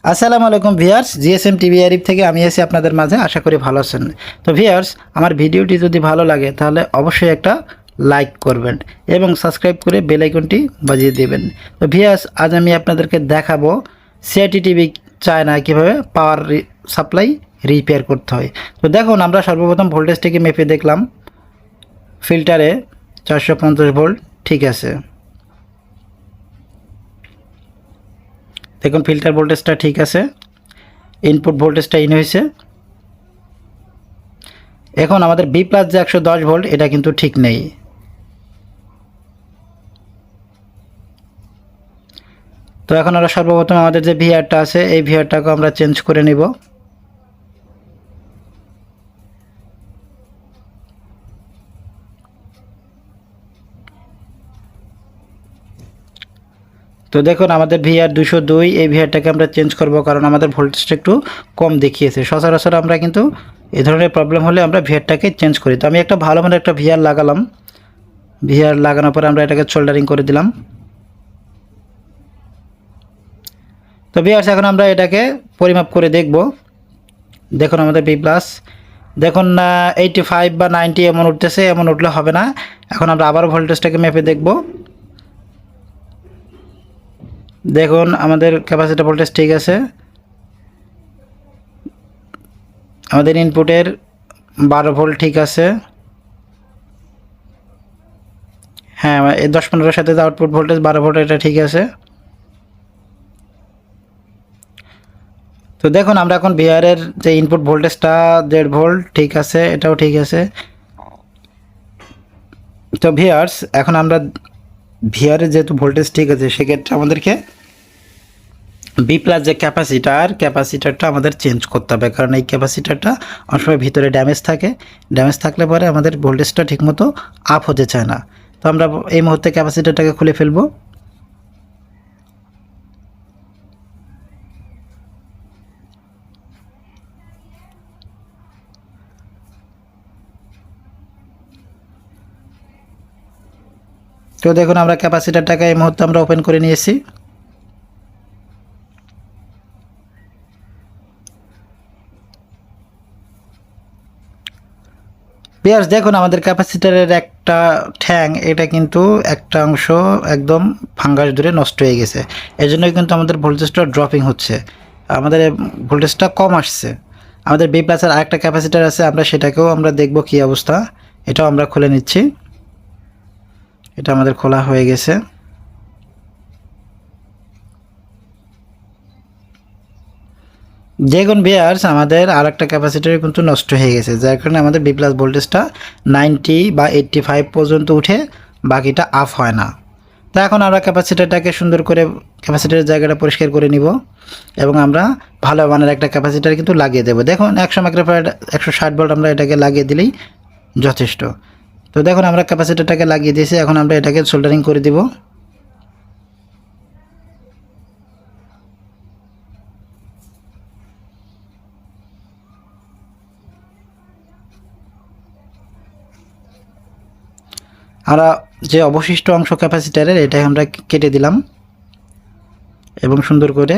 আসসালামু আলাইকুম viewers, GSM TV Arif থেকে আমি আছি আপনাদের মাঝে। আশা করি ভালো আছেন। তো ভিউয়ার্স, আমার ভিডিওটি যদি ভালো লাগে তাহলে অবশ্যই একটা লাইক করবেন এবং সাবস্ক্রাইব করে বেল আইকনটি বাজিয়ে দেবেন। তো ভিউয়ার্স, আজ আমি আপনাদেরকে দেখাবো সিআরটি টিভি চায় না কীভাবে পাওয়ার সাপ্লাই রিপেয়ার করতে হয়। তো দেখুন, আমরা সর্বপ্রথম ভোল্টেজটিকে মেপে দেখলাম। ফিল্টারে 450 ভোল্ট ঠিক আছে। দেখুন ফিল্টার ভোল্টেজটা ঠিক আছে, ইনপুট ভোল্টেজটা ইন হয়েছে। এখন আমাদের বি প্লাস যে 110 ভোল্ট এটা কিন্তু ঠিক নেই। তো এখন আমরা সর্বপ্রথম আমাদের যে ভিআরটা আছে এই ভিআরটাকে আমরা চেঞ্জ করে নিব। তো দেখুন আমাদের ভিআর 202, এই ভিআরটাকে আমরা চেঞ্জ করব কারণ আমাদের ভোল্টেজটা একটু কম দেখিয়েছে। সচরাচর আমরা কিন্তু এই ধরনের প্রবলেম হলে আমরা ভিআরটাকে চেঞ্জ করি। তো আমি একটা ভালো মানের একটা ভিআর লাগালাম। ভিআর লাগানোর পর আমরা এটাকে সোল্ডারিং করে দিলাম। তো ভিউয়ার্স, এখন আমরা এটাকে পরিমাপ করে দেখব। দেখুন আমাদের বি প্লাস, দেখুন 85 বা 90 এমন উঠতেছে, এমন উঠলে হবে না। এখন আমরা আবার ভোল্টেজটাকে মেপে দেখব। দেখুন আমাদের ক্যাপাসিটর ভোল্টেজ ঠিক আছে, আমাদের ইনপুটের 12 ভোল্ট ঠিক আছে। হ্যাঁ, এই 10-15 সাথে আউটপুট ভোল্টেজ 12 ভোল্ট, এটা ঠিক আছে। তো দেখুন আমরা এখন ভিআরের যে ইনপুট ভোল্টেজটা 1.5 ভোল্ট ঠিক আছে, এটাও ঠিক আছে। তো ভিউয়ার্স, এখন আমরা ভিআরের যেহেতু ভোল্টেজ ঠিক আছে সেক্ষেত্রে আমাদেরকে বি প্লাস যে ক্যাপাসিটারটা আমাদের চেঞ্জ করতে হবে, কারণ এই ক্যাপাসিটারটা অনেক সময় ভিতরে ড্যামেজ থাকে। ড্যামেজ থাকলে পরে আমাদের ভোল্টেজটা ঠিকমতো আপ হতে চায় না। তো আমরা এই মুহূর্তে ক্যাপাসিটারটাকে খুলে ফেলবো। তো দেখুন আমরা ক্যাপাসিটারটাকে এই মুহূর্তে আমরা ওপেন করে নিয়েছি। ভিউয়ার্স, দেখুন আমাদের ক্যাপাসিটারের একটা ঠ্যাং, এটা কিন্তু একটা অংশ একদম ফাঙ্গাস ধরে নষ্ট হয়ে গেছে। এর জন্যই কিন্তু আমাদের ভোল্টেজটা ড্রপিং হচ্ছে, আমাদের ভোল্টেজটা কম আসছে। আমাদের বি প্লাসের আরেকটা ক্যাপাসিটার আছে, আমরা সেটাকেও আমরা দেখব কী অবস্থা। এটাও আমরা খুলে নিচ্ছি। এটা আমাদের খোলা হয়ে গেছে। দেখুন ভিউয়ার্স, আমাদের আরেকটা ক্যাপাসিটার কিন্তু নষ্ট হয়ে গেছে, যার কারণে আমাদের বি প্লাস ভোল্টেজটা 90 বা 85 পর্যন্ত উঠে বাকিটা আপ হয় না। তো এখন আমরা ক্যাপাসিটারটাকে সুন্দর করে ক্যাপাসিটারের জায়গাটা পরিষ্কার করে নিব এবং আমরা ভালো মানের একটা ক্যাপাসিটার কিন্তু লাগিয়ে দেবো। দেখুন 100 মাইক্রোফ্যারাড 160 ভোল্ট আমরা এটাকে লাগিয়ে দিলেই যথেষ্ট। তো দেখুন আমরা ক্যাপাসিটারটাকে লাগিয়ে দিয়েছি, এখন আমরা এটাকে সোল্ডারিং করে দিব। আমরা যে অবশিষ্ট অংশ ক্যাপাসিটারের এটাই আমরা কেটে দিলাম এবং সুন্দর করে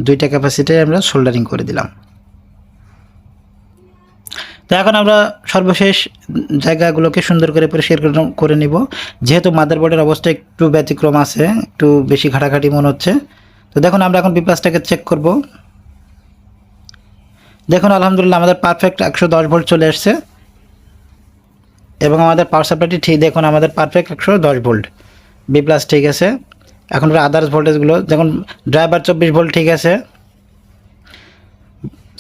দুইটা ক্যাপাসিটার আমরা সোল্ডারিং করে দিলাম। তো এখন আমরা সর্বশেষ জায়গাগুলোকে সুন্দর করে পরিষ্কার করে নিব। যেহেতু মাদারবোর্ডের অবস্থা একটু ব্যতিক্রম আছে, একটু বেশি ঘাটাঘাটি মনে হচ্ছে। তো দেখুন আমরা এখন বি প্লাসটাকে চেক করব। দেখুন আলহামদুলিল্লাহ আমাদের পারফেক্ট 110 ভোল্ট চলে আসছে এবং আমাদের পাওয়ার সাপ্লাইটি ঠিক, দেখুন আমাদের পারফেক্ট 110 ভোল্ট, বি প্লাস ঠিক আছে। এখন আদার্স ভোল্টেজগুলো যেমন ড্রাইভার 24 ভোল্ট ঠিক আছে,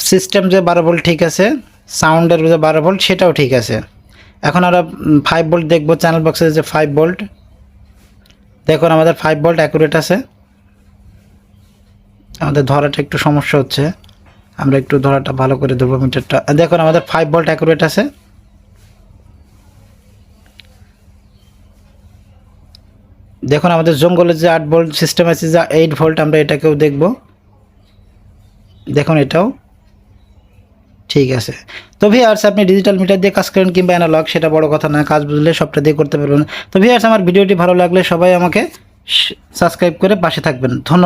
সিস্টেম যে 12 ভোল্ট ঠিক আছে, সাউন্ডের যে 12 ভোল্ট সেটাও ঠিক আছে। এখন আমরা 5 ভোল্ট দেখব, চ্যানেল বক্সের যে 5 ভোল্ট, দেখুন আমাদের 5 ভোল্ট অ্যাকুরেট আছে। আমাদের ধরাটা একটু সমস্যা হচ্ছে, আমরা একটু ধরাটা ভালো করে ধরবো মিটারটা। দেখুন আমাদের 5 ভোল্ট অ্যাকুরেট আছে। দেখুন আমাদের জঙ্গলের যে 8 ভোল্ট সিস্টেম আছে, যা 8 ভোল্ট, আমরা এটাকেও দেখব। দেখুন এটাও ঠিক আছে। তো ভিউয়ার্স, আপনি ডিজিটাল মিটার দিয়ে কাজ করেন কিংবা অ্যানালগ, সেটা বড় কথা না, কাজ বুঝলে সবটা দিয়ে করতে পারবেন। তো ভিউয়ার্স, আমার ভিডিওটি ভালো লাগলে সবাই আমাকে সাবস্ক্রাইব করে পাশে থাকবেন। ধন্যবাদ।